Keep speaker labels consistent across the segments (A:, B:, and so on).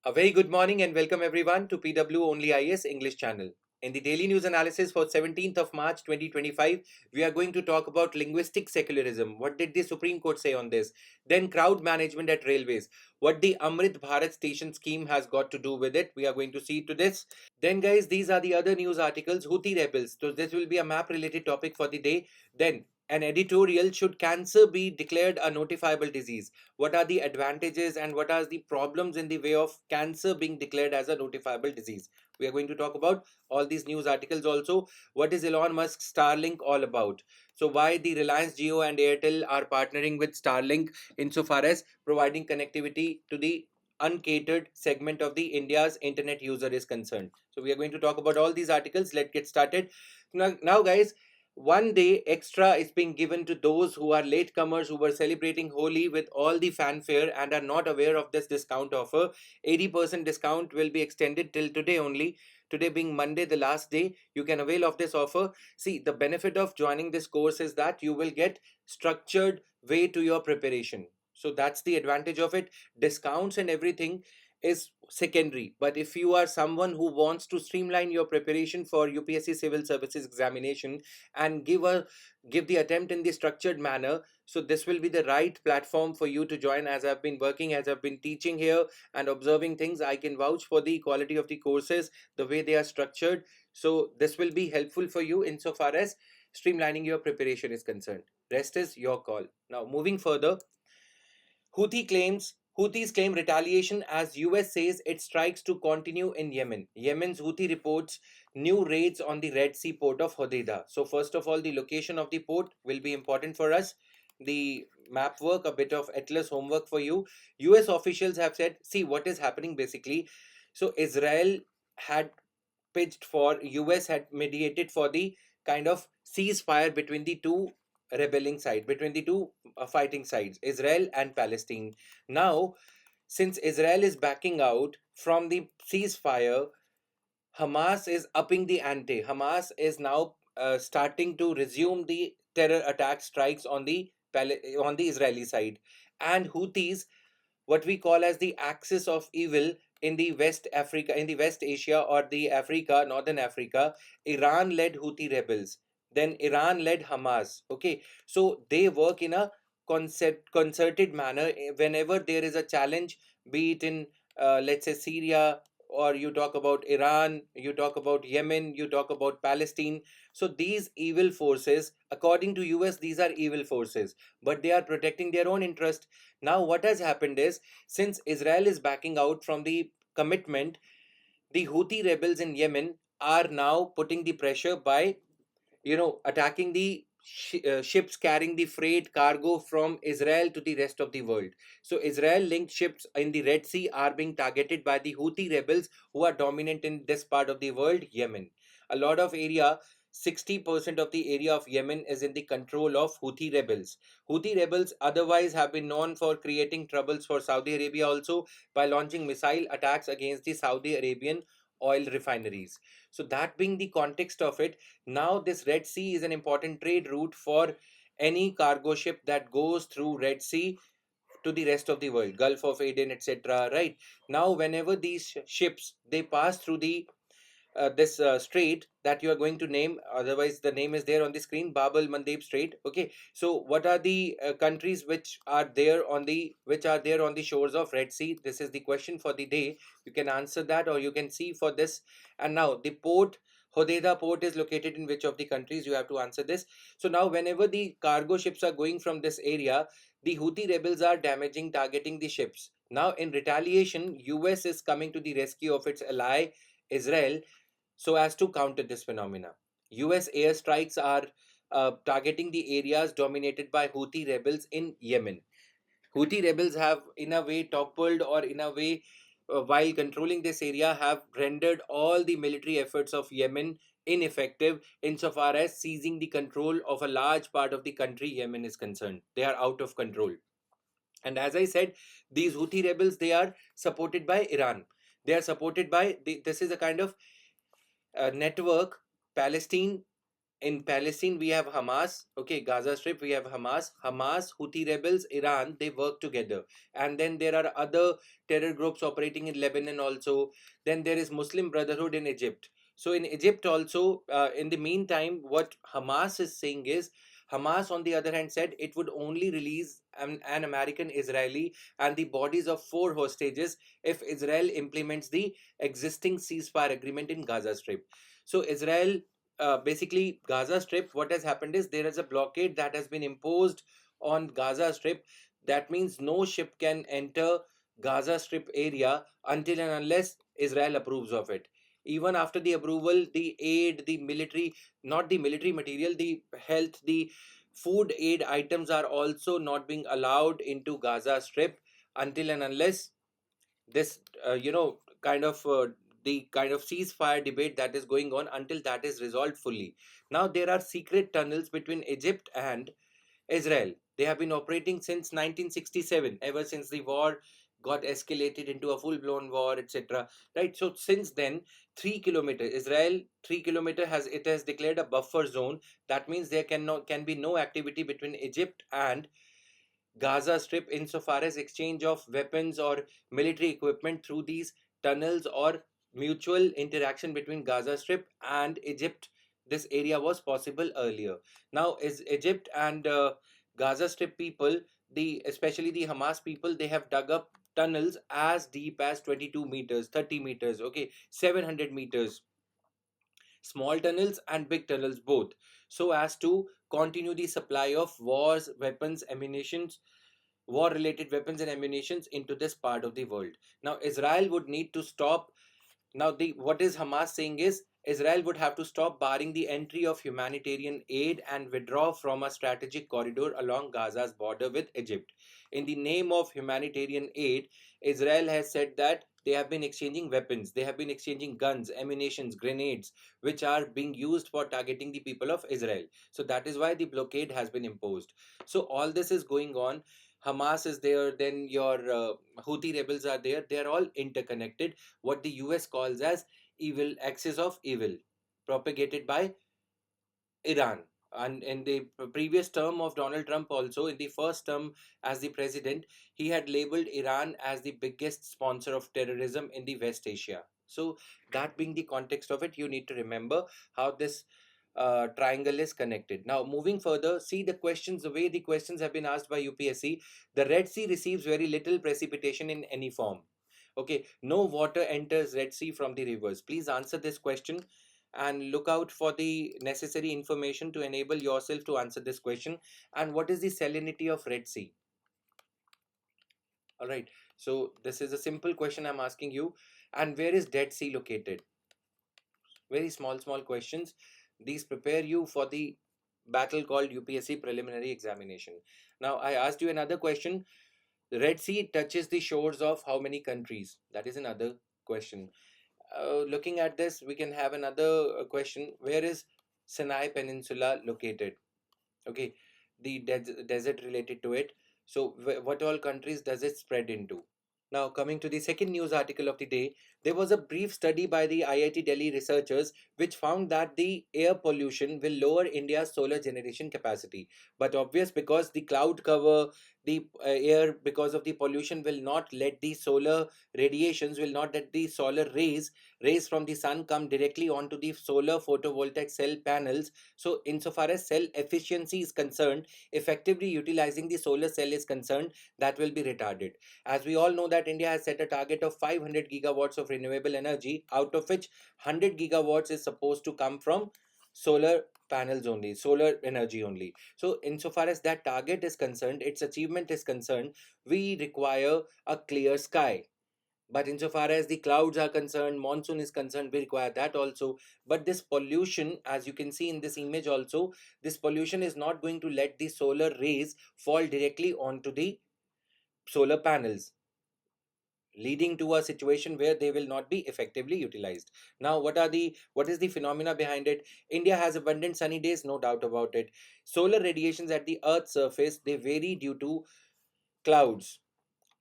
A: A very good morning and welcome everyone to PW Only IS English channel. In the daily news analysis for 17th of March 2025, we are going to talk about linguistic secularism. What did the Supreme Court say on this? Then crowd management at railways. What the Amrit Bharat station scheme has got to do with it. We are going to see to this. Then guys, these are the other news articles. Houthi rebels. So this will be a map related topic for the day. Then an editorial, should cancer be declared a notifiable disease? What are the advantages and what are the problems in the way of cancer being declared as a notifiable disease? We are going to talk about all these news articles also. What is Elon Musk's Starlink all about? So why the Reliance Jio and Airtel are partnering with Starlink insofar as providing connectivity to the uncatered segment of the India's internet user is concerned. So we are going to talk about all these articles. Let's get started. Now guys, one day extra is being given to those who are latecomers who were celebrating Holi with all the fanfare and are not aware of this discount offer. 80% discount will be extended till today only. Today being Monday, the last day, you can avail of this offer. See, the benefit of joining this course is that you will get structured way to your preparation. So that's the advantage of it. Discounts and everything is secondary, but if you are someone who wants to streamline your preparation for UPSC civil services examination and give the attempt in the structured manner, so this will be the right platform for you to join. As I've been working, as I've been teaching here and observing things, I can vouch for the quality of the courses, the way they are structured. So this will be helpful for you insofar as streamlining your preparation is concerned. Rest is your call. Now moving further, Houthis claim retaliation as US says its strikes to continue in Yemen. Yemen's Houthi reports new raids on the Red Sea port of Hodeidah. So first of all, the location of the port will be important for us. The map work, a bit of Atlas homework for you. US officials have said, see what is happening basically. So Israel had pitched for, US had mediated for the kind of ceasefire between the two rebelling side, between the two fighting sides, Israel and Palestine. Now, since Israel is backing out from the ceasefire, Hamas is upping the ante. Hamas is now starting to resume the terror attack strikes on the on the Israeli side, and Houthis, what we call as the axis of evil in the West Africa, in the West Asia or the Africa, Northern Africa, Iran led Houthi rebels, then Iran led Hamas. Okay, so they work in a concerted manner whenever there is a challenge, be it in let's say Syria, or you talk about Iran, you talk about Yemen, you talk about Palestine. So these evil forces, according to US, these are evil forces, but they are protecting their own interest. Now, what has happened is, since Israel is backing out from the commitment, the Houthi rebels in Yemen are now putting the pressure by, attacking the ships carrying the freight cargo from Israel to the rest of the world. So, Israel linked ships in the Red Sea are being targeted by the Houthi rebels who are dominant in this part of the world, Yemen. A lot of area, 60% of the area of Yemen is in the control of Houthi rebels. Houthi rebels otherwise have been known for creating troubles for Saudi Arabia also by launching missile attacks against the Saudi Arabian oil refineries. So, that being the context of it, now this Red Sea is an important trade route for any cargo ship that goes through Red Sea to the rest of the world, Gulf of Aden, etc. Right now, whenever these ships they pass through the this strait that you are going to name, otherwise the name is there on the screen, Bab el Mandeb Strait. Okay, so what are the countries which are there on the shores of Red Sea? This is the question for the day. You can answer that or you can see for this. And now the port, Hodeidah port, is located in which of the countries? You have to answer this. So now whenever the cargo ships are going from this area, the Houthi rebels are damaging, targeting the ships. Now in retaliation, US is coming to the rescue of its ally Israel so as to counter this phenomena. US airstrikes are targeting the areas dominated by Houthi rebels in Yemen. Houthi rebels have, in a way, toppled, or in a way, while controlling this area, have rendered all the military efforts of Yemen ineffective insofar as seizing the control of a large part of the country Yemen is concerned. They are out of control. And as I said, these Houthi rebels, they are supported by Iran. They are supported by, this is a kind of network, Palestine, In Palestine we have Hamas. Okay, Gaza Strip we have Hamas, Houthi rebels, Iran, they work together. And then there are other terror groups operating in Lebanon also. Then there is Muslim Brotherhood in Egypt. So in Egypt also, in the meantime, what Hamas is saying is, Hamas on the other hand said it would only release an American Israeli and the bodies of 4 hostages if Israel implements the existing ceasefire agreement in Gaza Strip. So Israel, basically Gaza Strip, what has happened is there is a blockade that has been imposed on Gaza Strip. That means no ship can enter Gaza Strip area until and unless Israel approves of it. Even after the approval, the aid, the military, not the military material, the health, the food aid items are also not being allowed into Gaza Strip until and unless this, kind of the kind of ceasefire debate that is going on, until that is resolved fully. Now there are secret tunnels between Egypt and Israel. They have been operating since 1967, ever since the war got escalated into a full blown war, etc. Right? So since then, 3 kilometer Israel, 3 kilometer has declared a buffer zone. That means there can be no activity between Egypt and Gaza Strip insofar as exchange of weapons or military equipment through these tunnels or mutual interaction between Gaza Strip and Egypt. This area was possible earlier. Now, is Egypt and Gaza Strip people, the especially the Hamas people, they have dug up tunnels as deep as 22 meters, 30 meters, okay, 700 meters, small tunnels and big tunnels both, so as to continue the supply of wars, weapons, ammunitions, war related weapons and ammunitions into this part of the world. Now Israel would need to stop. Now the what is Hamas saying is, Israel would have to stop barring the entry of humanitarian aid and withdraw from a strategic corridor along Gaza's border with Egypt. In the name of humanitarian aid, Israel has said that they have been exchanging weapons, they have been exchanging guns, ammunitions, grenades, which are being used for targeting the people of Israel. So that is why the blockade has been imposed. So all this is going on. Hamas is there, then your Houthi rebels are there. They are all interconnected. What the US calls as evil axis of evil, propagated by Iran. And in the previous term of Donald Trump, also in the first term as the president, he had labeled Iran as the biggest sponsor of terrorism in the West Asia. So, that being the context of it, you need to remember how this triangle is connected. Now, moving further, see the questions, the way the questions have been asked by UPSC. The Red Sea receives very little precipitation in any form. Okay, no water enters Red Sea from the rivers. Please answer this question and look out for the necessary information to enable yourself to answer this question. And what is the salinity of Red Sea? All right, so this is a simple question I'm asking you. And where is Dead Sea located? Very small questions. These prepare you for the battle called UPSC preliminary examination. Now I asked you another question. The Red Sea touches the shores of how many countries? That is another question. Looking at this, we can have another question. Where is Sinai Peninsula located? Okay, the desert related to it. So, what all countries does it spread into? Now, coming to the second news article of the day, there was a brief study by the IIT Delhi researchers which found that the air pollution will lower India's solar generation capacity. But obvious, because the cloud cover, the air, because of the pollution, will not let the solar radiations, will not let the solar rays from the sun come directly onto the solar photovoltaic cell panels. So, insofar as cell efficiency is concerned, effectively utilizing the solar cell is concerned, that will be retarded. As we all know that India has set a target of 500 gigawatts of renewable energy, out of which 100 gigawatts is supposed to come from solar panels only, solar energy only. So insofar as that target is concerned, its achievement is concerned, we require a clear sky. But insofar as the clouds are concerned, monsoon is concerned, we require that also. But this pollution, as you can see in this image also, this pollution is not going to let the solar rays fall directly onto the solar panels, leading to a situation where they will not be effectively utilized. Now what is the phenomena behind it? India has abundant sunny days, no doubt about it. Solar radiations at the earth's surface, they vary due to clouds,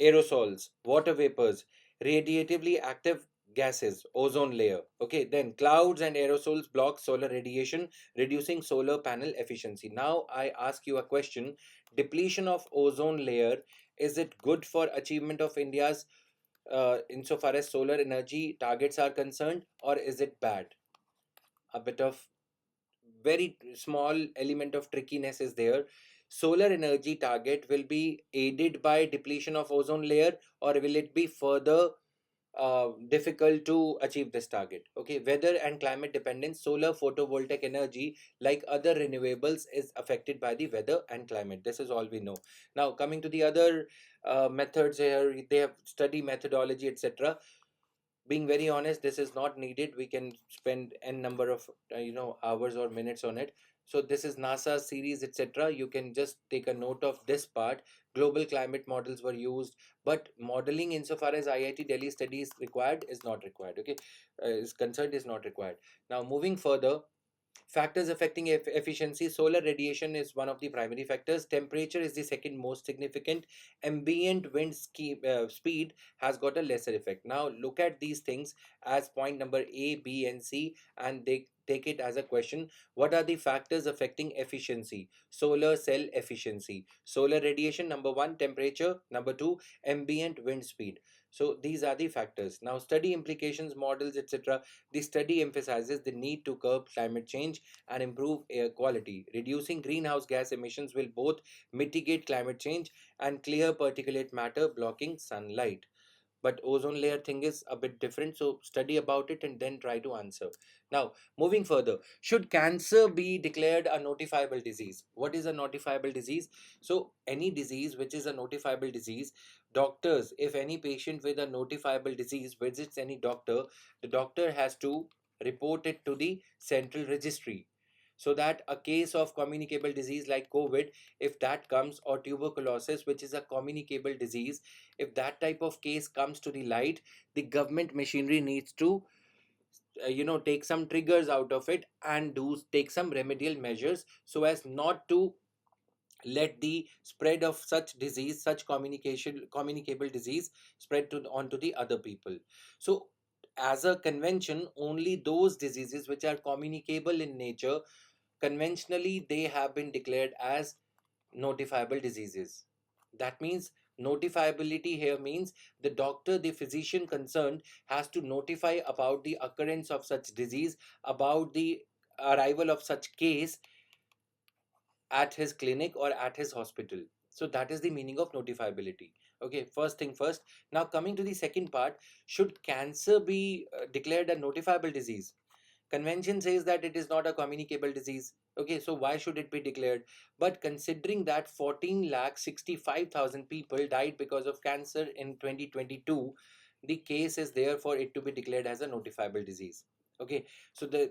A: aerosols, water vapors, radiatively active gases, ozone layer. Okay, then clouds and aerosols block solar radiation, reducing solar panel efficiency. Now I ask you a question: depletion of ozone layer, is it good for achievement of India's insofar as solar energy targets are concerned, or is it bad? A bit of very small element of trickiness is there. Solar energy target will be aided by depletion of ozone layer, or will it be further difficult to achieve this target? Okay, weather and climate dependence. Solar photovoltaic energy, like other renewables, is affected by the weather and climate. This is all we know. Now coming to the other methods here, they have study methodology, etc. Being very honest, this is not needed. We can spend n number of hours or minutes on it. So this is NASA series, etc. You can just take a note of this part. Global climate models were used, but modeling insofar as IIT Delhi studies required is not required. Okay, is concerned, is not required. Now moving further, factors affecting efficiency. Solar radiation is one of the primary factors. Temperature is the second most significant. Ambient wind speed has got a lesser effect. Now look at these things as point number A, B, and C, and they take it as a question. What are the factors affecting efficiency? Solar cell efficiency. Solar radiation, number one; temperature, number two; ambient wind speed. So these are the factors. Now study implications, models, etc. The study emphasizes the need to curb climate change and improve air quality. Reducing greenhouse gas emissions will both mitigate climate change and clear particulate matter blocking sunlight. But ozone layer thing is a bit different, so study about it and then try to answer. Now moving further, should cancer be declared a notifiable disease? What is a notifiable disease? So any disease which is a notifiable disease, doctors, if any patient with a notifiable disease visits any doctor, the doctor has to report it to the central registry, so that a case of communicable disease like COVID, if that comes, or tuberculosis, which is a communicable disease, if that type of case comes to the light, the government machinery needs to take some triggers out of it and do take some remedial measures, so as not to let the spread of such disease, such communicable disease, spread to onto the other people. So as a convention, only those diseases which are communicable in nature, conventionally they have been declared as notifiable diseases. That means notifiability here means the doctor, the physician concerned, has to notify about the occurrence of such disease, about the arrival of such case at his clinic or at his hospital. So that is the meaning of notifiability. Okay, first thing first. Now coming to the second part, should cancer be declared a notifiable disease? Convention says that it is not a communicable disease. Okay, so why should it be declared? But considering that 14 lakh 65,000 people died because of cancer in 2022, the case is there for it to be declared as a notifiable disease. Okay, so the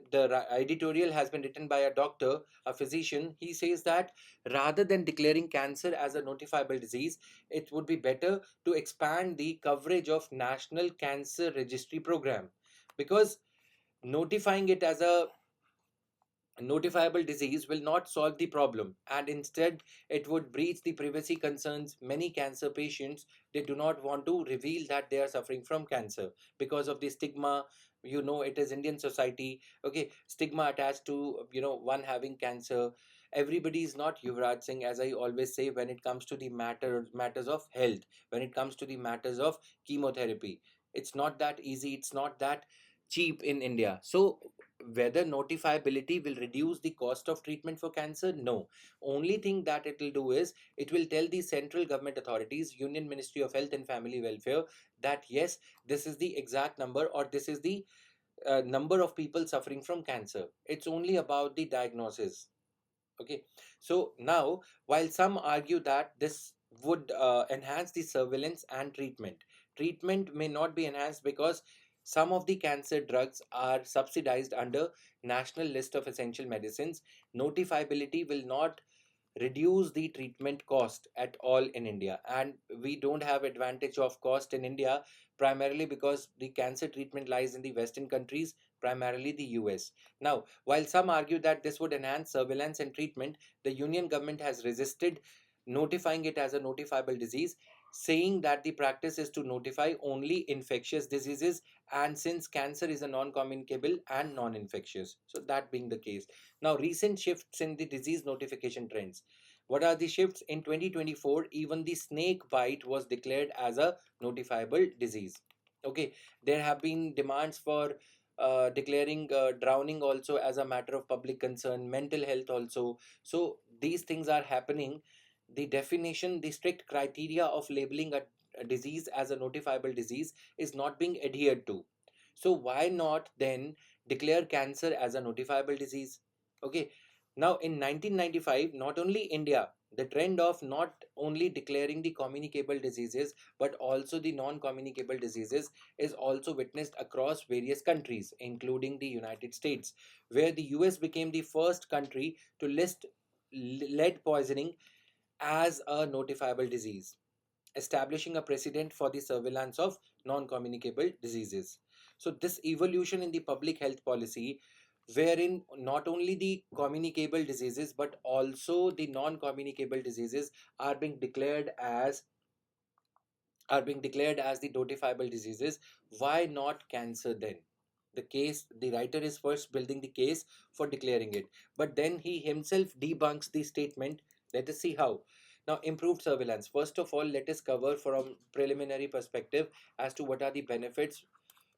A: editorial has been written by a doctor, a physician. He says that rather than declaring cancer as a notifiable disease, it would be better to expand the coverage of National Cancer Registry Program, because notifying it as a notifiable disease will not solve the problem, and instead it would breach the privacy concerns. Many cancer patients, they do not want to reveal that they are suffering from cancer because of the stigma. It is Indian society. Okay, stigma attached to one having cancer. Everybody is not Yuvraj Singh, as I always say, when it comes to the matters of health, when it comes to the matters of chemotherapy. It's not that easy, it's not that cheap in India. So whether notifiability will reduce the cost of treatment for cancer? No. Only thing that it will do is it will tell the central government authorities, Union Ministry of Health and Family Welfare, that yes, this is the exact number, or this is the number of people suffering from cancer. It's only about the diagnosis. Okay, so now while some argue that this would enhance the surveillance and treatment may not be enhanced, because some of the cancer drugs are subsidized under National List of Essential Medicines. Notifiability will not reduce the treatment cost at all in India, and we don't have advantage of cost in India, primarily because the cancer treatment lies in the Western countries, primarily the US. Now while some argue that this would enhance surveillance and treatment, the union government has resisted notifying it as a notifiable disease. saying that the practice is to notify only infectious diseases, and since cancer is a non-communicable and non-infectious, so that being the case. Now, recent shifts in the disease notification trends. What are the shifts? In 2024, even the snake bite was declared as a notifiable disease. Okay, there have been demands for declaring drowning also as a matter of public concern, mental health also. So these things are happening. The definition, the strict criteria of labeling a disease as a notifiable disease is not being adhered to. So why not then declare cancer as a notifiable disease? Okay. Now in 1995, not only India, the trend of not only declaring the communicable diseases but also the non-communicable diseases is also witnessed across various countries, including the United States, where the US became the first country to list lead poisoning as a notifiable disease, establishing a precedent for the surveillance of non communicable diseases. So, this evolution in the public health policy, wherein not only the communicable diseases but also the non communicable diseases are being declared as the notifiable diseases. Why not cancer then? The writer is first building the case for declaring it, but then he himself debunks the statement. Let us see how. Now, improved surveillance. First of all, let us cover from preliminary perspective as to what are the benefits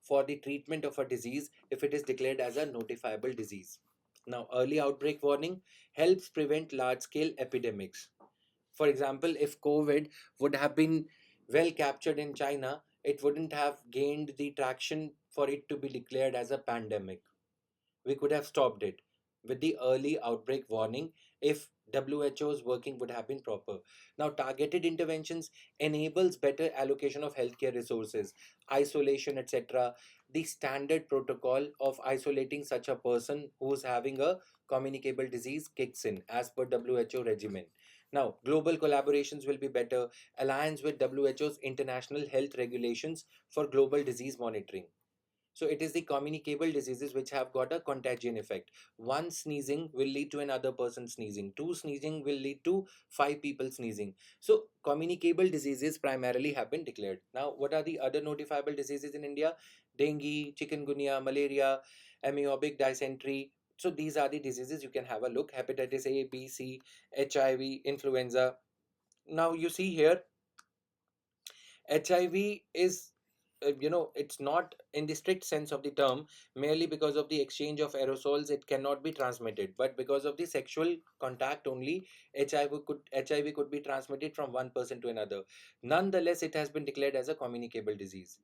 A: for the treatment of a disease if it is declared as a notifiable disease. Now, early outbreak warning helps prevent large scale epidemics. For example, if COVID would have been well captured in China, it wouldn't have gained the traction for it to be declared as a pandemic. We could have stopped it with the early outbreak warning if WHO's working would have been proper. Now, targeted interventions enables better allocation of healthcare resources, isolation, etc. The standard protocol of isolating such a person who's having a communicable disease kicks in as per WHO regimen. Now, global collaborations will be better, alliance with WHO's international health regulations for global disease monitoring. So it is the communicable diseases which have got a contagion effect. One sneezing will lead to another person sneezing. Two sneezing will lead to five people sneezing. So communicable diseases primarily have been declared. Now, what are the other notifiable diseases in India? Dengue, chikungunya, malaria, amoebic dysentery. So these are the diseases you can have a look. Hepatitis A, B, C, HIV, influenza. Now you see here HIV is, it's not in the strict sense of the term, merely because of the exchange of aerosols, it cannot be transmitted. But because of the sexual contact only, HIV could be transmitted from one person to another. Nonetheless, it has been declared as a communicable disease.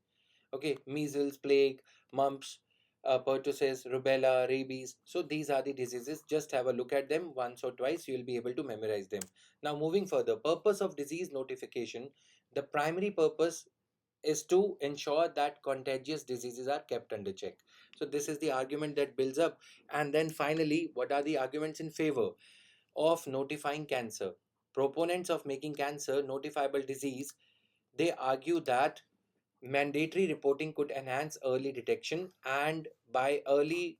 A: Okay, measles, plague, mumps, pertussis, rubella, rabies. So these are the diseases. Just have a look at them once or twice. You will be able to memorize them. Now, moving further, purpose of disease notification. The primary purpose is to ensure that contagious diseases are kept under check. So this is the argument that builds up. And then finally, what are the arguments in favor of notifying cancer? Proponents of making cancer notifiable disease, they argue that mandatory reporting could enhance early detection, and by early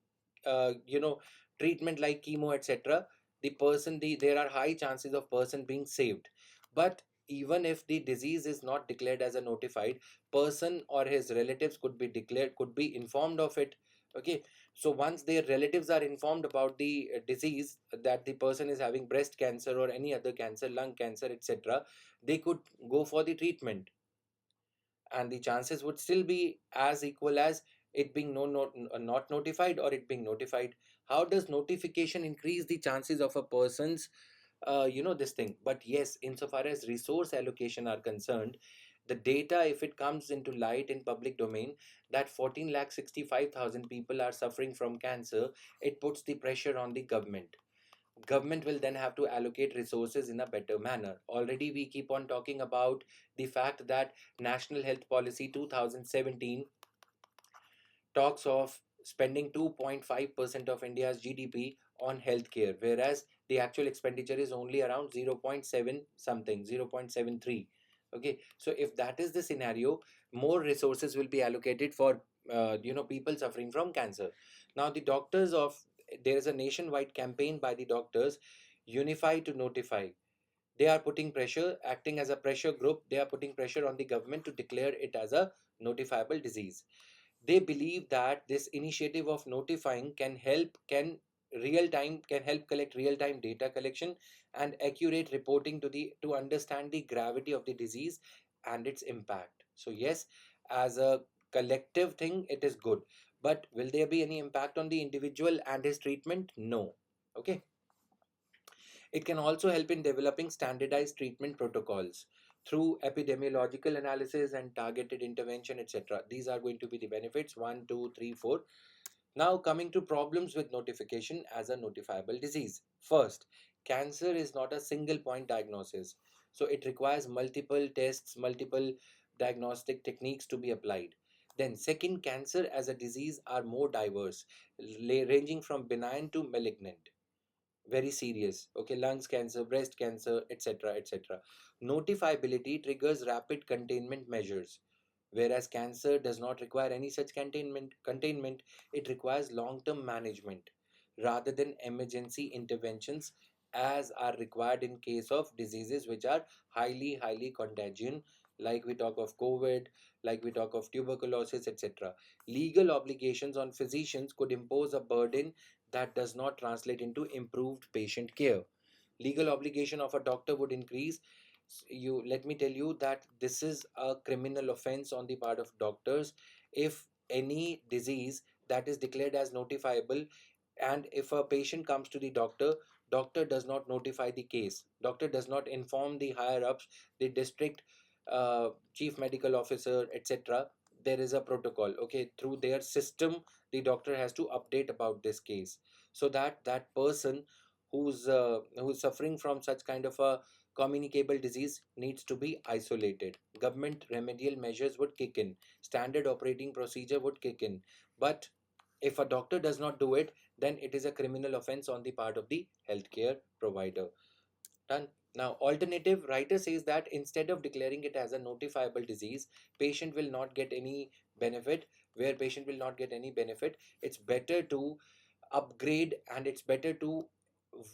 A: treatment like chemo, etc., there are high chances of person being saved. But even if the disease is not declared as a notified person, or his relatives could be informed of it. Okay, so once their relatives are informed about the disease, that the person is having breast cancer or any other cancer, lung cancer, etc., they could go for the treatment, and the chances would still be as equal as it being not notified or it being notified. How does notification increase the chances of a person's this thing? But yes, insofar as resource allocation are concerned, the data, if it comes into light in public domain, that 14,65,000 people are suffering from cancer, it puts the pressure on the government will then have to allocate resources in a better manner. Already we keep on talking about the fact that National Health Policy 2017 talks of spending 2.5% of India's GDP on healthcare, whereas the actual expenditure is only around 0.7 something, 0.73. Okay, so if that is the scenario, more resources will be allocated for people suffering from cancer. Now, there is a nationwide campaign by the doctors, Unify to Notify. They are putting pressure, acting as a pressure group, they are putting pressure on the government to declare it as a notifiable disease. They believe that this initiative of notifying can help collect real time data collection and accurate reporting to understand the gravity of the disease and its impact. So yes, as a collective thing it is good, but will there be any impact on the individual and his treatment? No. Okay. It can also help in developing standardized treatment protocols through epidemiological analysis and targeted intervention, etc. These are going to be the benefits: one, two, three, four. Now, coming to problems with notification as a notifiable disease. First, cancer is not a single point diagnosis. So, it requires multiple tests, multiple diagnostic techniques to be applied. Then, second, cancer as a disease are more diverse, ranging from benign to malignant, very serious. Okay, lungs cancer, breast cancer, etc. etc. Notifiability triggers rapid containment measures, whereas cancer does not require any such containment. It requires long term management rather than emergency interventions, as are required in case of diseases which are highly contagious, like we talk of COVID, like we talk of tuberculosis, etc. Legal obligations on physicians could impose a burden that does not translate into improved patient care. Legal obligation of a doctor would increase. You let me tell you that this is a criminal offense on the part of doctors if any disease that is declared as notifiable, and if a patient comes to the doctor, doctor does not notify the case, doctor does not inform the higher ups, the district chief medical officer, etc. There is a protocol, okay, through their system the doctor has to update about this case, so that that person who's suffering from such kind of a communicable disease needs to be isolated. Government remedial measures would kick in, standard operating procedure would kick in. But if a doctor does not do it, then it is a criminal offense on the part of the healthcare provider. Done. Now, alternative writer says that instead of declaring it as a notifiable disease, patient will not get any benefit. Where patient will not get any benefit, it's better to upgrade and it's better to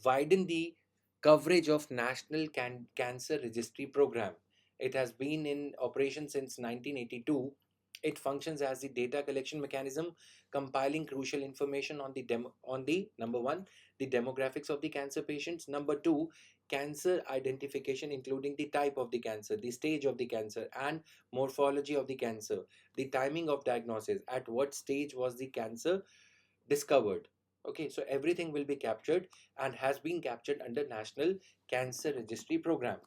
A: widen the coverage of National Cancer Registry Program. It has been in operation since 1982. It functions as the data collection mechanism, compiling crucial information on the number one, the demographics of the cancer patients. Number two, cancer identification, including the type of the cancer, the stage of the cancer, and morphology of the cancer, the timing of diagnosis, at what stage was the cancer discovered. Okay, so everything will be captured and has been captured under National Cancer Registry Program.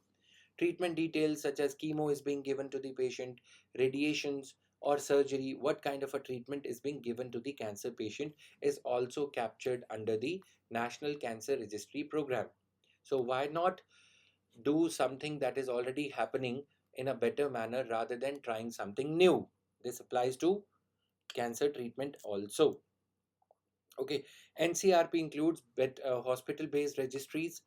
A: Treatment details such as chemo is being given to the patient, radiations or surgery, what kind of a treatment is being given to the cancer patient is also captured under the National Cancer Registry Program. So why not do something that is already happening in a better manner rather than trying something new? This applies to cancer treatment also. Okay, NCRP includes hospital based registries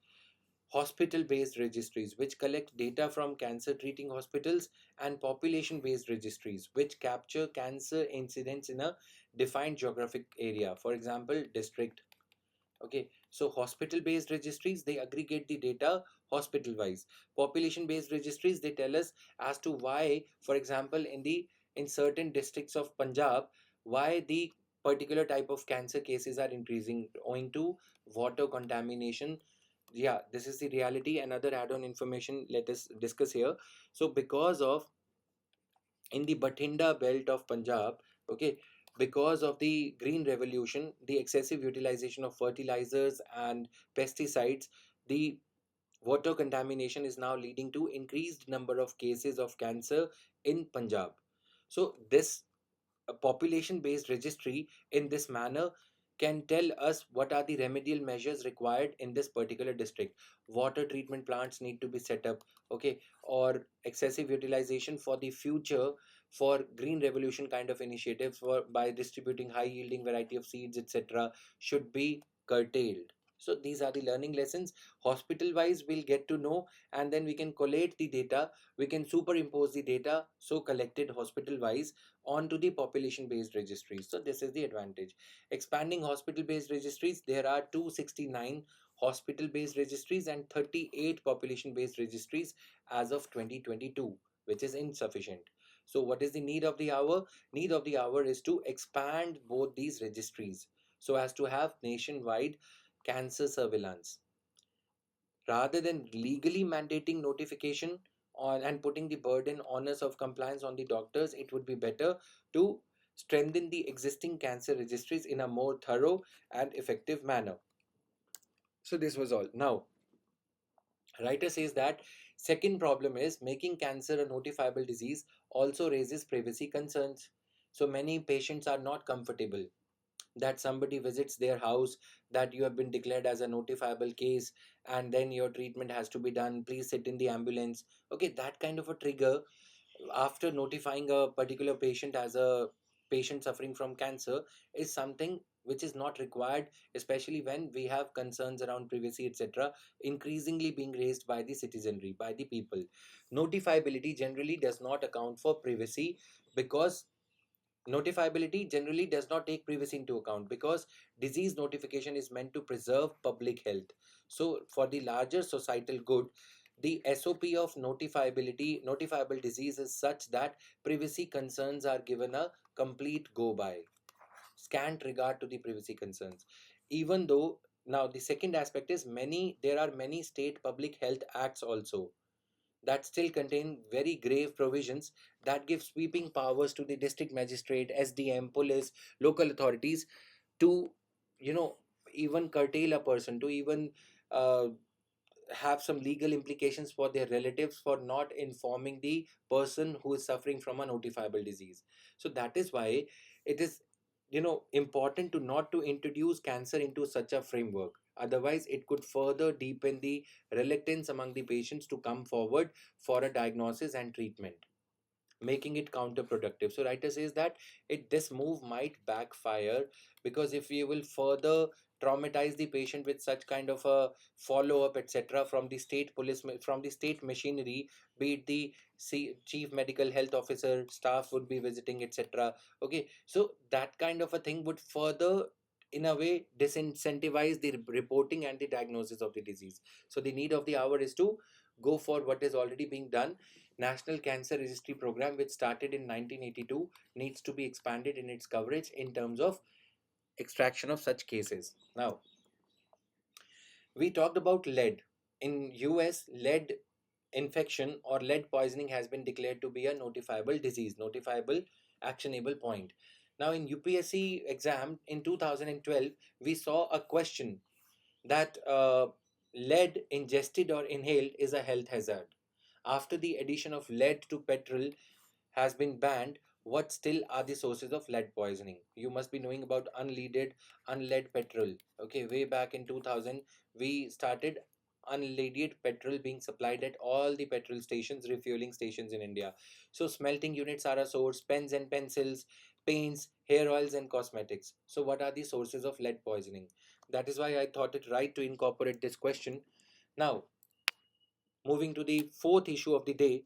A: which collect data from cancer treating hospitals, and population based registries which capture cancer incidents in a defined geographic area, for example district. Okay, so hospital based registries, they aggregate the data hospital wise. Population based registries, they tell us as to why, for example, in certain districts of Punjab, why the particular type of cancer cases are increasing owing to water contamination. Yeah, this is the reality. Another add-on information let us discuss here. So because of, in the Bathinda belt of Punjab, okay, because of the green revolution, the excessive utilization of fertilizers and pesticides, the water contamination is now leading to increased number of cases of cancer in Punjab. So this a population based registry in this manner can tell us what are the remedial measures required in this particular district. Water treatment plants need to be set up, okay, or excessive utilization for the future for green revolution kind of initiatives for by distributing high yielding variety of seeds, etc., should be curtailed. So these are the learning lessons. Hospital wise, we'll get to know, and then we can collate the data, we can superimpose the data so collected hospital wise onto the population based registries. So this is the advantage. Expanding hospital based registries, there are 269 hospital based registries and 38 population based registries as of 2022, which is insufficient. So what is the need of the hour? Need of the hour is to expand both these registries so as to have nationwide cancer surveillance. Rather than legally mandating notification on and putting the burden onus of compliance on the doctors, it would be better to strengthen the existing cancer registries in a more thorough and effective manner. So this was all. Now, writer says that second problem is making cancer a notifiable disease also raises privacy concerns. So many patients are not comfortable that somebody visits their house, that you have been declared as a notifiable case, and then your treatment has to be done, please sit in the ambulance. Okay, that kind of a trigger after notifying a particular patient as a patient suffering from cancer is something which is not required, especially when we have concerns around privacy, etc., increasingly being raised by the citizenry, by the people. Notifiability generally does not account for privacy, because notifiability generally does not take privacy into account, because disease notification is meant to preserve public health. So for the larger societal good, the SOP of notifiable disease is such that privacy concerns are given a complete go by, scant regard to the privacy concerns. Even though, now the second aspect is, there are many state public health acts also that still contain very grave provisions that give sweeping powers to the district magistrate, SDM, police, local authorities to, you know, even curtail a person, to even uh, have some legal implications for their relatives for not informing the person who is suffering from a notifiable disease. So that is why it is, important to not to introduce cancer into such a framework. Otherwise it could further deepen the reluctance among the patients to come forward for a diagnosis and treatment, making it counterproductive. So writer says that this move might backfire, because if we will further traumatize the patient with such kind of a follow up, etc., from the state police, from the state machinery, be it the chief medical health officer, staff would be visiting, etc. Okay, so that kind of a thing would further, in a way, disincentivize the reporting and the diagnosis of the disease. So the need of the hour is to go for what is already being done. National Cancer Registry Program, which started in 1982, needs to be expanded in its coverage in terms of extraction of such cases. Now, we talked about lead. In US, lead infection or lead poisoning has been declared to be a notifiable disease, notifiable actionable point. Now, in UPSC exam in 2012, we saw a question that lead ingested or inhaled is a health hazard. After the addition of lead to petrol has been banned, what still are the sources of lead poisoning? You must be knowing about unlead petrol. Okay, way back in 2000, we started unleaded petrol being supplied at all the petrol stations, refueling stations in India. So smelting units are a source, pens and pencils, paints, hair oils and cosmetics. So what are the sources of lead poisoning? That is why I thought it right to incorporate this question. Now, moving to the fourth issue of the day,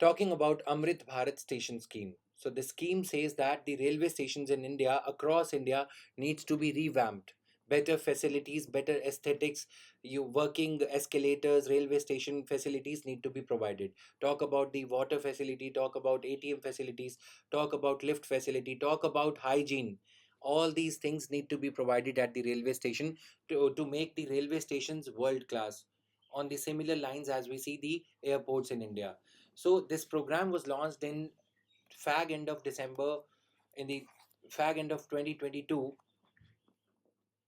A: talking about Amrit Bharat station scheme. So the scheme says that the railway stations in India, across India, needs to be revamped. Better facilities, better aesthetics, you working escalators, railway station facilities need to be provided. Talk about the water facility, talk about ATM facilities, talk about lift facility, talk about hygiene. All these things need to be provided at the railway station to make the railway stations world class, on the similar lines as we see the airports in India. So this program was launched in fag end of December, in the fag end of 2022.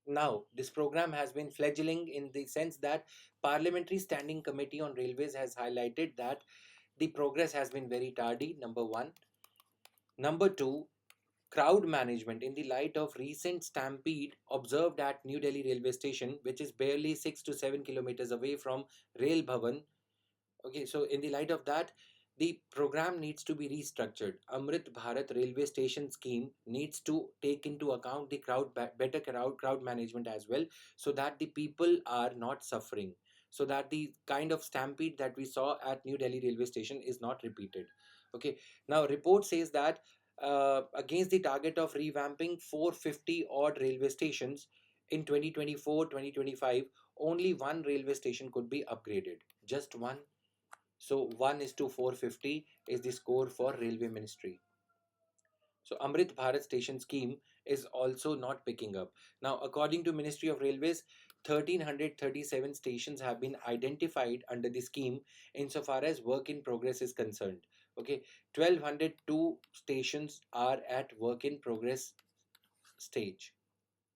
A: Now, this program has been fledgling in the sense that Parliamentary Standing Committee on Railways has highlighted that the progress has been very tardy, number one. Number two, crowd management in the light of recent stampede observed at New Delhi railway station, which is barely 6 to 7 kilometers away from Rail Bhavan. Okay, so in the light of that, the program needs to be restructured. Amrit Bharat Railway Station scheme needs to take into account the better crowd management as well, so that the people are not suffering, so that the kind of stampede that we saw at New Delhi railway station is not repeated. Okay, now report says that against the target of revamping 450 odd railway stations in 2024-2025, only one railway station could be upgraded. Just one. So 1 is to 450 is the score for Railway Ministry. So Amrit Bharat station scheme is also not picking up. Now, according to Ministry of Railways, 1337 stations have been identified under the scheme insofar as work in progress is concerned. Okay, 1202 stations are at work in progress stage.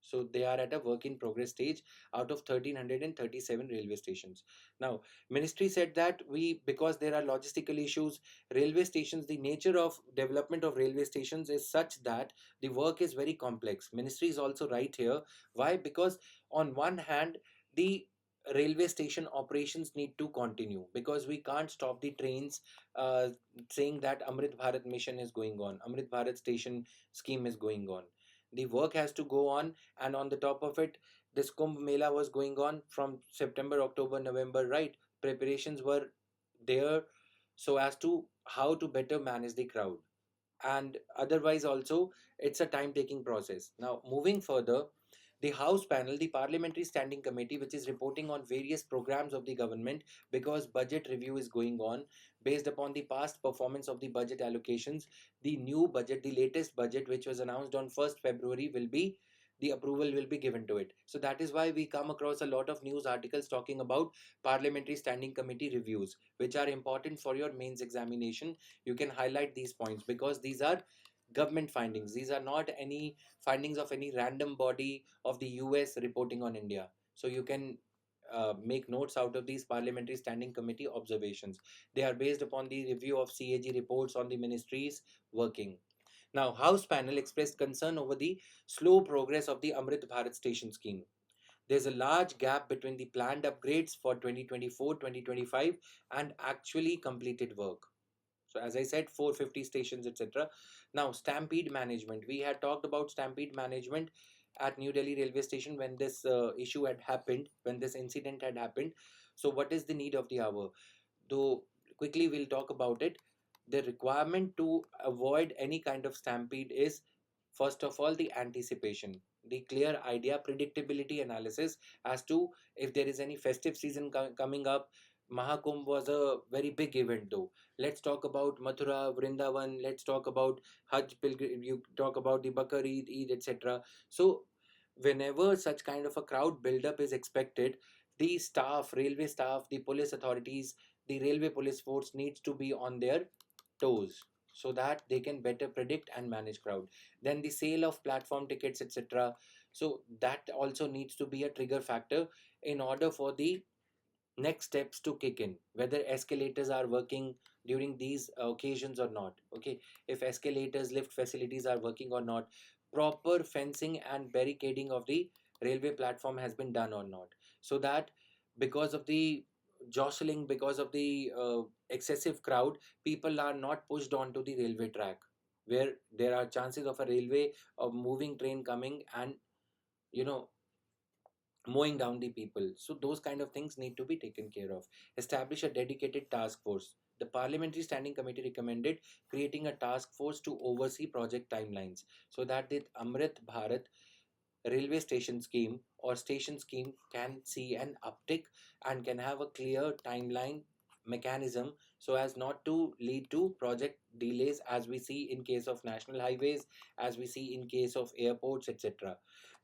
A: So they are at a work in progress stage out of 1337 railway stations. Now, ministry said that because there are logistical issues, railway stations, the nature of development of railway stations is such that the work is very complex. Ministry is also right here. Why? Because on one hand, the railway station operations need to continue, because we can't stop the trains uh, saying that Amrit Bharat mission is going on, Amrit Bharat station scheme is going on. The work has to go on, and on the top of it, this Kumbh Mela was going on from September, October, November, right? Preparations were there so as to how to better manage the crowd, and otherwise also it's a time taking process. Now, moving further, the House panel, the Parliamentary Standing Committee, which is reporting on various programs of the government, because budget review is going on based upon the past performance of the budget allocations. The new budget, the latest budget, which was announced on 1st February, will be the approval will be given to it. So that is why we come across a lot of news articles talking about Parliamentary Standing Committee reviews, which are important for your mains examination. You can highlight these points because these are government findings. These are not any findings of any random body of the US reporting on India. So you can make notes out of these Parliamentary Standing Committee observations. They are based upon the review of CAG reports on the ministries working. Now, House panel expressed concern over the slow progress of the Amrit Bharat station scheme. There's a large gap between the planned upgrades for 2024-2025 and actually completed work. So as I said, 450 stations, etc. Now, stampede management. We had talked about stampede management at New Delhi railway station when this issue had happened, when this incident had happened. So what is the need of the hour? Though quickly we'll talk about it. The requirement to avoid any kind of stampede is, first of all, the anticipation, the clear idea, predictability analysis as to if there is any festive season coming up. Mahakumbh was a very big event, though. Let's talk about Mathura, Vrindavan. Let's talk about Hajj pilgrim. You talk about the Bakar Eid, etc. So, whenever such kind of a crowd buildup is expected, the staff, railway staff, the police authorities, the railway police force needs to be on their toes so that they can better predict and manage crowd. Then the sale of platform tickets, etc. So that also needs to be a trigger factor in order for the next steps to kick in, whether escalators are working during these occasions or not. Okay, if escalators, lift facilities are working or not, proper fencing and barricading of the railway platform has been done or not, so that because of the jostling, because of the excessive crowd, people are not pushed onto the railway track where there are chances of a railway of moving train coming and you know mowing down the people. So those kind of things need to be taken care of. Establish a dedicated task force. The Parliamentary Standing Committee recommended creating a task force to oversee project timelines so that the Amrit Bharat railway station scheme or station scheme can see an uptick and can have a clear timeline mechanism so as not to lead to project delays, as we see in case of national highways, as we see in case of airports, etc.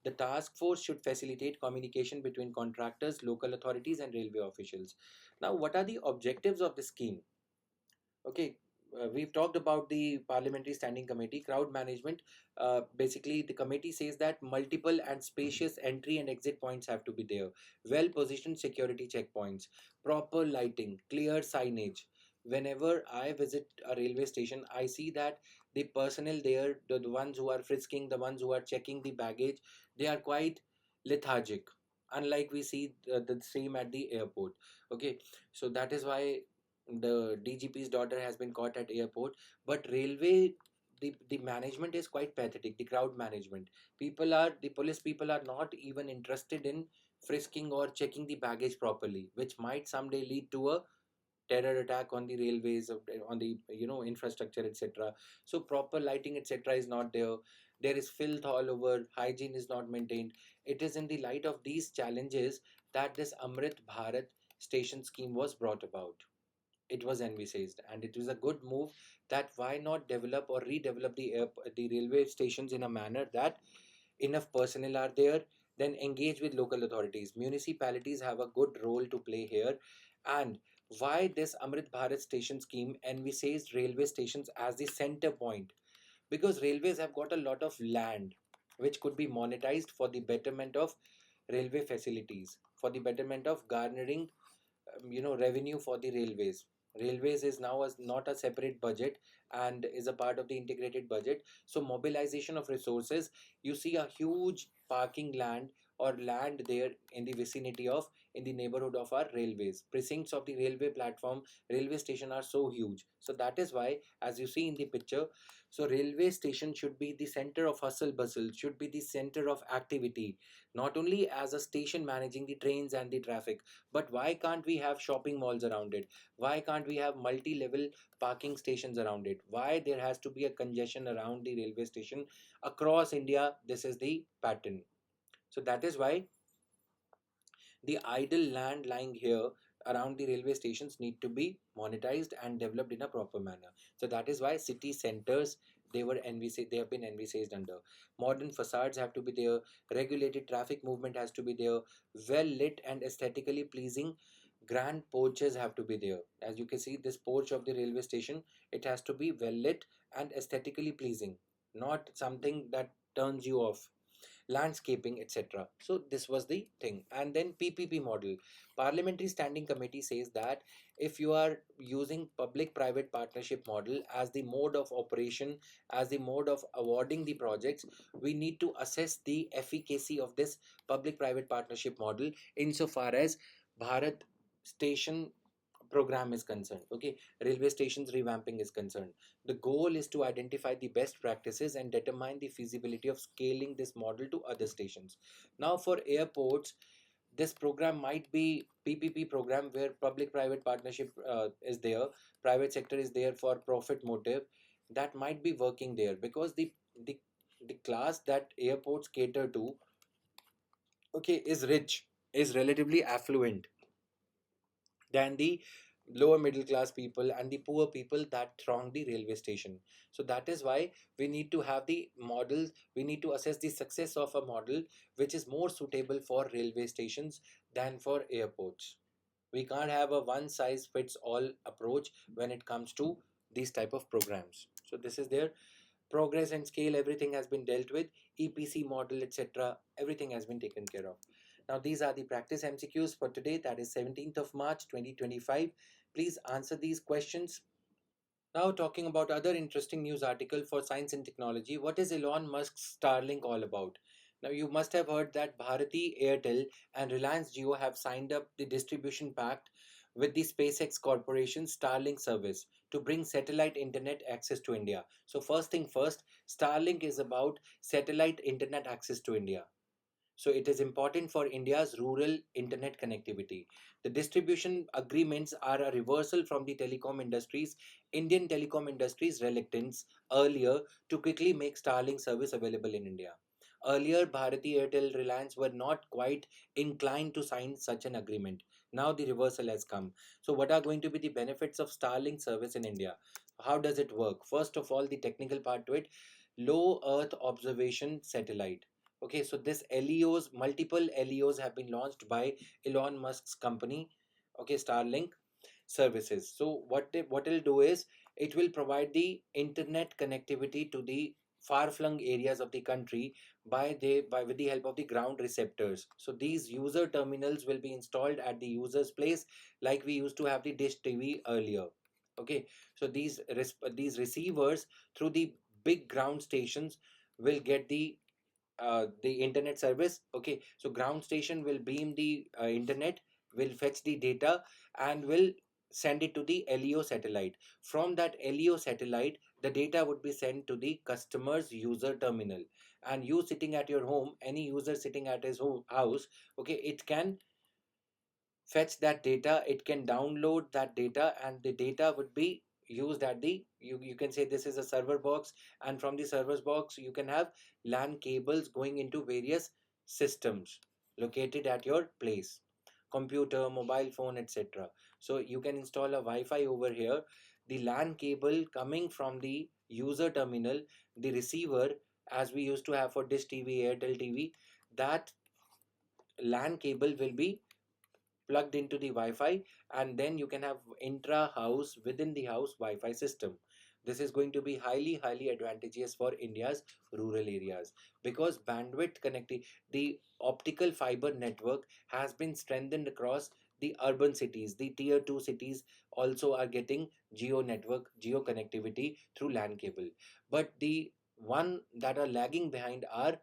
A: The task force should facilitate communication between contractors, local authorities, and railway officials. Now, what are the objectives of the scheme? Okay, we've talked about the Parliamentary Standing Committee, crowd management. Basically, the committee says that multiple and spacious entry and exit points have to be there, well positioned security checkpoints, proper lighting, clear signage. Whenever I visit a railway station, I see that the personnel there, the ones who are frisking, the ones who are checking the baggage, they are quite lethargic, unlike we see the same at the airport. Okay, so that is why the DGP's daughter has been caught at airport. But railway, the management is quite pathetic. The crowd management, the police people are not even interested in frisking or checking the baggage properly, which might someday lead to a terror attack on the railways, on the infrastructure, etc. So proper lighting, etc. is not there. There is filth all over, hygiene is not maintained. It is in the light of these challenges that this Amrit Bharat station scheme was brought about. It was envisaged, and it was a good move. That why not develop or redevelop the railway stations in a manner that enough personnel are there, then engage with local authorities. Municipalities have a good role to play here. And why this Amrit Bharat station scheme envisaged railway stations as the center point? Because railways have got a lot of land which could be monetized for the betterment of railway facilities, for the betterment of garnering revenue for the railways. Railways is now as not a separate budget and is a part of the integrated budget. So mobilization of resources, you see a huge parking land or land there in the vicinity of, in the neighborhood of our railways. Precincts of the railway platform, railway station are so huge. So that is why, as you see in the picture, so railway station should be the center of hustle bustle, should be the center of activity, not only as a station managing the trains and the traffic, but why can't we have shopping malls around it? Why can't we have multi-level parking stations around it? Why there has to be a congestion around the railway station across India? This is the pattern. So that is why the idle land lying here around the railway stations need to be monetized and developed in a proper manner. So that is why city centers, they have been envisaged under. Modern facades have to be there, regulated traffic movement has to be there, well lit and aesthetically pleasing grand porches have to be there. As you can see, this porch of the railway station, it has to be well lit and aesthetically pleasing, not something that turns you off. Landscaping, etc. So this was the thing. And then PPP model, Parliamentary Standing Committee says that if you are using public private partnership model as the mode of operation, as the mode of awarding the projects, we need to assess the efficacy of this public private partnership model insofar as Bharat station program is concerned. Okay, railway stations revamping is concerned. The goal is to identify the best practices and determine the feasibility of scaling this model to other stations. Now for airports, this program might be PPP program, where public private partnership is there, private sector is there for profit motive. That might be working there because the the class that airports cater to, okay, is rich, is relatively affluent than the lower middle class people and the poor people that throng the railway station. So that is why we need to have the models, we need to assess the success of a model which is more suitable for railway stations than for airports. We can't have a one size fits all approach when it comes to these type of programs. So this is their progress and scale, everything has been dealt with. EPC model, etc., everything has been taken care of. Now these are the practice MCQs for today, that is 17th of March 2025. Please answer these questions. Now talking about other interesting news article for science and technology, what is Elon Musk's Starlink all about? Now you must have heard that Bharati Airtel and Reliance Jio have signed up the distribution pact with the SpaceX Corporation Starlink service to bring satellite internet access to India. So first thing first, Starlink is about satellite internet access to India. So it is important for India's rural internet connectivity. The distribution agreements are a reversal from the Indian telecom industry's reluctance earlier to quickly make Starlink service available in India. Earlier, Bharati Airtel Reliance were not quite inclined to sign such an agreement. Now the reversal has come. So what are going to be the benefits of Starlink service in India? How does it work? First of all, the technical part to it, low Earth observation satellite. Okay, so this LEOs, multiple LEOs have been launched by Elon Musk's company, okay, Starlink services. So what it'll do is it will provide the internet connectivity to the far-flung areas of the country by with the help of the ground receptors. So these user terminals will be installed at the user's place, like we used to have the dish TV earlier. Okay, so these receivers through the big ground stations will get the internet service. Okay, so ground station will beam the internet, will fetch the data, and will send it to the LEO satellite. From that LEO satellite, the data would be sent to the customer's user terminal. And you sitting at your home, any user sitting at his house, okay, it can fetch that data, it can download that data, and the data would be used at the, you can say this is a server box, and from the server box you can have LAN cables going into various systems located at your place, computer, mobile phone, etc. So you can install a Wi-Fi over here, the LAN cable coming from the user terminal, the receiver, as we used to have for Dish TV, Airtel TV, that LAN cable will be plugged into the Wi-Fi, and then you can have intra-house, within the house Wi-Fi system. This is going to be highly advantageous for India's rural areas, because bandwidth connectivity, the optical fiber network has been strengthened across the urban cities. The tier 2 cities also are getting geo connectivity through LAN cable. But the one that are lagging behind are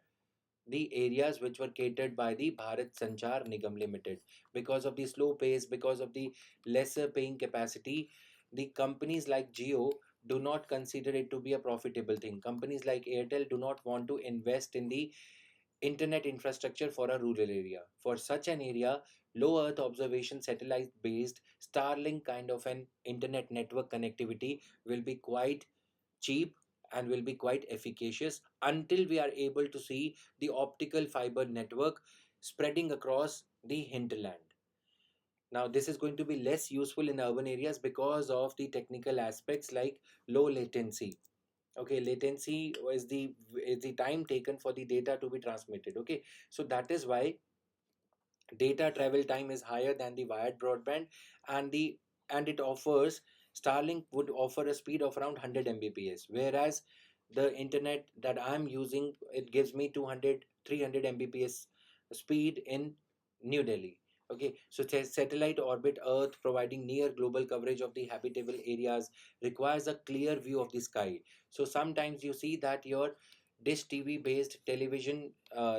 A: the areas which were catered by the Bharat Sanchar Nigam Limited. Because of the slow pace, because of the lesser paying capacity, the companies like Jio do not consider it to be a profitable thing. Companies like Airtel do not want to invest in the internet infrastructure for a rural area. For such an area, low Earth observation satellite based Starlink kind of an internet network connectivity will be quite cheap and will be quite efficacious until we are able to see the optical fiber network spreading across the hinterland. Now, this is going to be less useful in urban areas because of the technical aspects like low latency. Okay, latency is the time taken for the data to be transmitted. Okay, so that is why data travel time is higher than the wired broadband, and it offers, Starlink would offer a speed of around 100 mbps, whereas the internet that I'm using, it gives me 200 300 mbps speed in New Delhi. Okay, so satellite orbit Earth, providing near global coverage of the habitable areas, requires a clear view of the sky. So sometimes you see that your Dish TV based television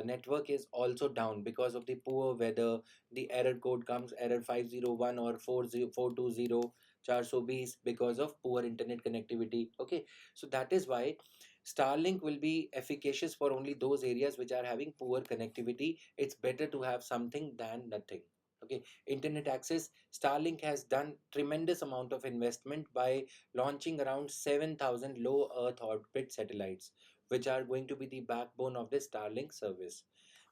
A: network is also down because of the poor weather. The error code comes error 501 or 40420 420 because of poor internet connectivity. Okay, so that is why Starlink will be efficacious for only those areas which are having poor connectivity. It's better to have something than nothing. Okay, internet access. Starlink has done tremendous amount of investment by launching around 7,000 low Earth orbit satellites, which are going to be the backbone of the Starlink service.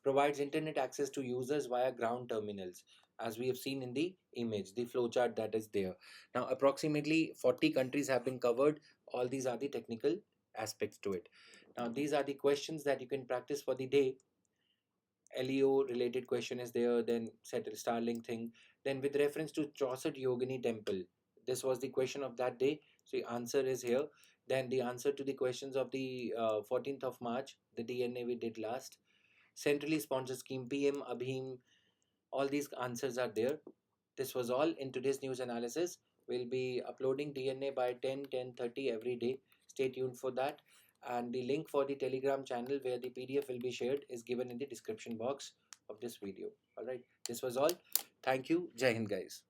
A: Provides internet access to users via ground terminals, as we have seen in the image, the flowchart that is there. Now, approximately 40 countries have been covered. All these are the technical aspects to it. Now, these are the questions that you can practice for the day. LEO related question is there, then settle Starlink thing. Then with reference to Chaucer Yogini temple, this was the question of that day. So the answer is here. Then the answer to the questions of the 14th of March, the DNA we did last. Centrally sponsored scheme, PM, Abhim, all these answers are there. This was all in today's news analysis. We'll be uploading DNA by 10:30 every day. Stay tuned for that. And the link for the Telegram channel where the PDF will be shared is given in the description box of this video. All right. This was all. Thank you. Jai Hind, guys.